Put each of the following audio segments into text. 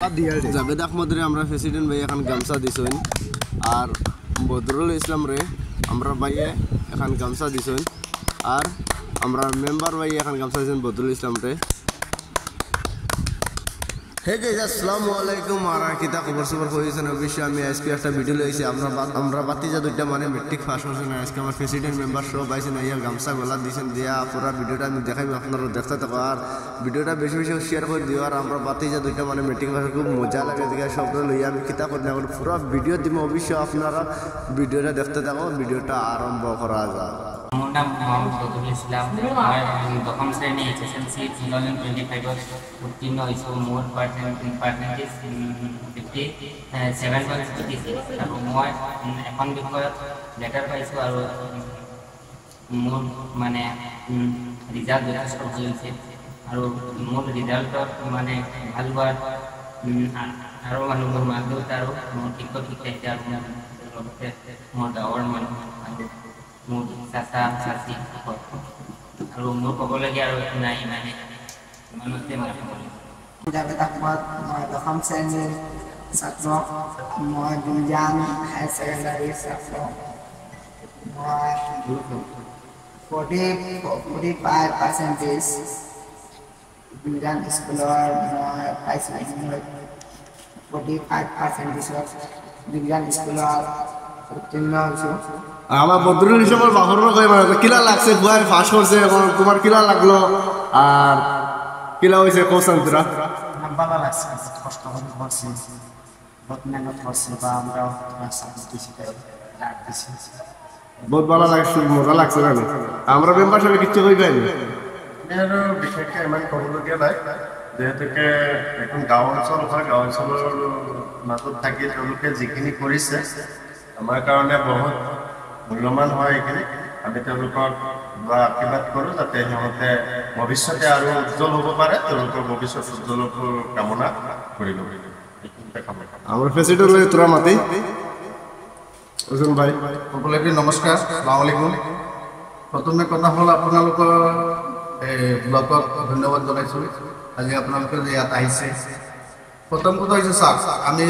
জাভেদ আহমদ রে আমরা প্রেসিডেন্ট ভাই এখন গামছা দিছেন আর বদরুল ইসলাম রে আমরা ভাইয়ে এখন গামছা দিছেন আর আমরা মেম্বার ভাই এখন গামছা দিছেন বদরুল ইসলাম রে। হে গাইস আসসালামু আলাইকুম আর কিতা খবর সবর হইছেন অবশ্যই আমি আজকে একটা ভিডিও লইছি আমরা বাতিজা দুইটা মানে মেট্রিক পাস করছেন আজকে আমার প্রেসিডেন্ট মেম্বার সব আইছেন আইয়া গামছা গলা দিছেন দিয়া পুরো ভিডিওটা আমি দেখাইব আপনারা দেখতে থাকো আর ভিডিওটা বেশি বেশি শেয়ার করে দিও আর আমরা বাতিজা দুইটা মানে মেট্রিক পাস খুব মজা লাগে দেখে সব লইয়া আমি কিতা করি না পুরো ভিডিও দিব অবশ্যই আপনারা ভিডিওটা দেখতে থাকো ভিডিওটা আরম্ভ করা যাক। আমার নাম মোহাম্মদ বদরুল ইসলাম। দশম শ্রেণী HSLC 2025 উত্তীর্ণ হয়েছিল। মোর পার্সেন্টেজ 57.36 আৰু মই এখন বিষয়ত লেটাৰ পাইছোঁ আৰু মোৰ মানে ৰিজাল্ট যথেষ্ট ভাল হৈছে আৰু মোৰ ৰিজাল্টত মানে ভাল হোৱাৰ আৰু মোৰ মা দেউতা আৰু মোৰ শিক্ষক শিক্ষয়িত্ৰী আৰু লগতে মোৰ গাঁৱৰ মানুহ আৰু মোৰ চাচা চাচি আৰু মোৰ ক'বলগীয়া আৰু একো নাই মানে ইমানতে জাভেদ আহমদ মই দশম শ্ৰেণীৰ ছাত্ৰ। মই গুলজান হায়াৰ ছেকেণ্ডাৰীৰ ছাত্ৰ। মই 45% গুলজান স্কুলৰ মই পাইছোঁ। 45% গুলজান স্কুলত উত্তীৰ্ণ হৈছোঁ। আমার বদরুল ইসলামের বাহর মানে কিলা লাগছে বুয়াই ফাঁস করছে এখন তোমার কিলা লাগলো আর কিলা হয়েছে কোসান তোরা ভালো লাগছে, কষ্ট করে করছি, বহুত মেহনত করছি বা আমরা বহুত ভালো লাগছে, মজা লাগছে না আমরা মেম্বার সাথে কিচ্ছু হয়ে পাইনি। বিশেষকৈ ইমান ক'বলগীয়া নাই যিহেতুকে এখন গাঁও অঞ্চল হয়, গাঁও অঞ্চলৰ মাজত থাকি তেওঁলোকে যিখিনি কৰিছে আমাৰ কাৰণে বহুত মূল্যৱান হয়। এইখিনি আমি তেওঁলোকক আশীৰ্বাদ কৰোঁ যাতে সিহঁতে ভৱিষ্যতে আৰু উজ্জ্বল হ'ব পাৰে, তেওঁলোকৰ ভৱিষ্যত উজ্জ্বলৰ কামনা কৰিব। আমাৰ প্ৰেসিডেন্ট তোৰা মাতি ওজন ভাই সকলোকে নমস্কাৰ, আসসালামু আলাইকুম। প্ৰথমে কথা হ'ল আপোনালোকৰ ব্লগক ধন্যবাদ জনাইছোঁ আজি আপোনালোকে যে ইয়াত আহিছে। প্ৰথম কথা হৈছে চাওক, আমি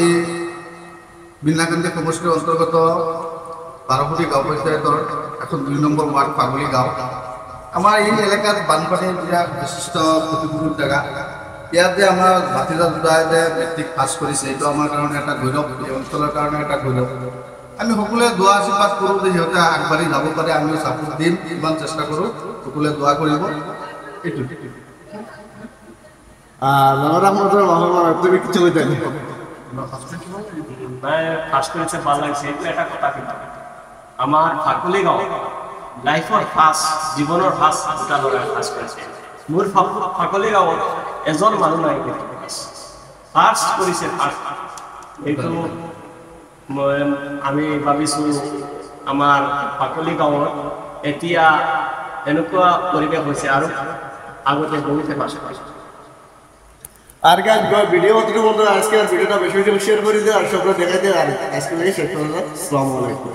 বিনাকান্দি সমষ্টিৰ অন্তৰ্গত বাৰপুৰী গাঁও পঞ্চায়তৰ এখন 2 নম্বৰ ৱাৰ্ড পাগলী গাঁও। আমাৰ এই এলেকাত বানপানীৰ বিৰাট বিশিষ্ট প্ৰতিকূল জেগা। ইয়াত যে আমাৰ ভাতিজা দুটাই যে মেট্ৰিক পাছ কৰিছে এইটো আমাৰ কাৰণে এটা গৌৰৱ, এই অঞ্চলৰ কাৰণে এটা গৌৰৱ। আমি সকলোৱে দোৱা আশীৰ্বাদ কৰোঁ যে সিহঁতে আগবাঢ়ি যাব পাৰে, আমিও ছাপোৰ্ট দিম, ইমান চেষ্টা কৰোঁ, সকলোৱে দোৱা কৰিব। এইটো জাভেদ আহমদের বাহর মানে তুমি কিছু হইতে ফার্স্ট করেছে ভালো লাগছে এইটো এটা কথা। কিন্তু আমার ফাকুলি গাঁও লাইফর ফার্স্ট জীৱনৰ ফাৰ্স্ট দুটা ল'ৰাই ফাৰ্স্ট কৰিছে। মোৰ ফাকুলি গাঁৱত এজন মানুহ নাই কিন্তু ফাৰ্স্ট কৰিছে। ফাৰ্স্ট এইটো আমি ভাবিছোঁ আমাৰ ফাকুলি গাঁৱত এতিয়া এনেকুৱা পৰিৱেশ হৈছে আৰু আগতে বহুতে ফাৰ্স্ট কৰিছে। আর গাইস ভিডিও অতটুকু বন্ধুরা আজকে আর ভিডিওটা বেশি বেশি শেয়ার করে দিও আর সবগুলো দেখাই দিও আর আজকে শেষ করলাম। আসসালামু আলাইকুম।